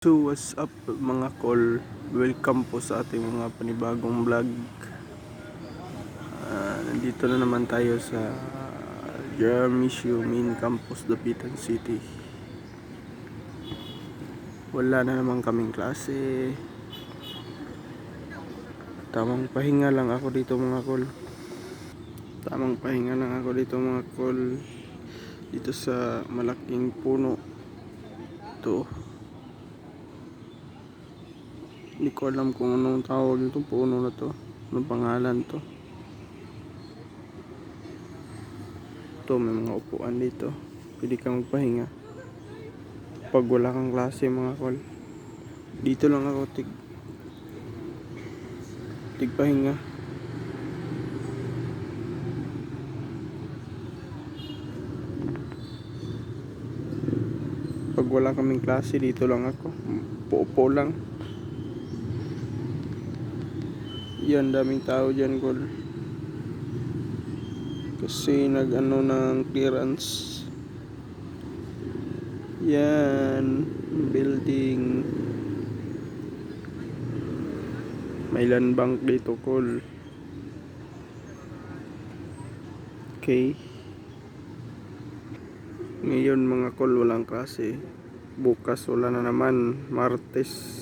So what's up mga call, welcome po sa ating mga panibagong vlog. Nandito na naman tayo sa Jermisio Main Campus, Dapitan City. Wala na naman kaming klase. Tamang pahinga lang ako dito mga call. Dito sa malaking puno. Ito. Hindi ko alam kung anong tawag itong puno na to. Anong pangalan to. Ito, may mga upuan dito. Pwede kang magpahinga pag wala kang klase mga kol. Dito lang ako tigpahinga. Pag wala kaming klase, dito lang ako. Upo lang. Yan, daming tao dyan kol. Kasi nag-ano ng clearance. Yan, building. May land bank dito kol. Okay. Ngayon mga kol, walang klase. Bukas wala na naman. Martes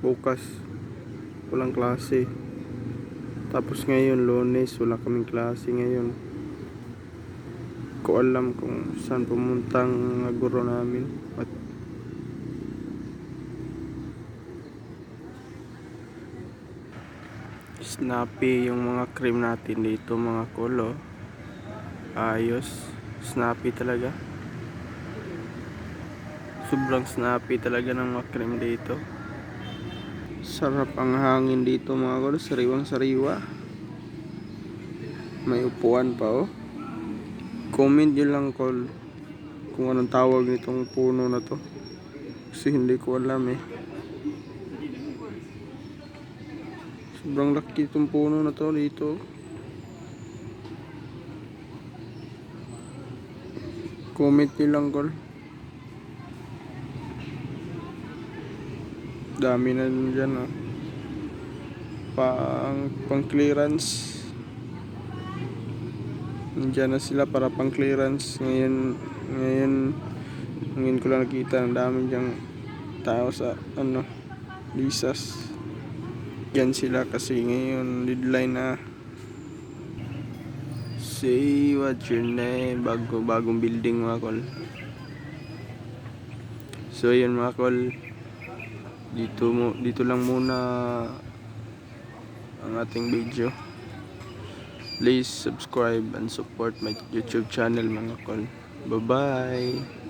bukas walang klase. Tapos ngayon Lunes wala kaming klase ngayon. Ko alam kung saan pumuntang guro namin. At snappy yung mga cream natin dito mga kolo. Ayos, snappy talaga. Sobrang snappy talaga ng mga cream dito. Sarap ang hangin dito mga kolo, sariwang sariwa. May upuan pa oh. Comment nyo lang kol kung anong tawag nitong puno na to, kasi hindi ko alam eh. Sobrang laki itong puno na to dito. Comment nyo lang kol. Dami na dyan oh. Pang clearance. Nandiyan na sila para pang clearance. Ngayon ko lang nakita ang dami dyang tao sa visas. Yan sila kasi ngayon deadline na. Say what your name. Bagong building mga kol. So yun mga kol, dito lang muna ang ating video. Please subscribe and support my YouTube channel mga kol. Bye bye.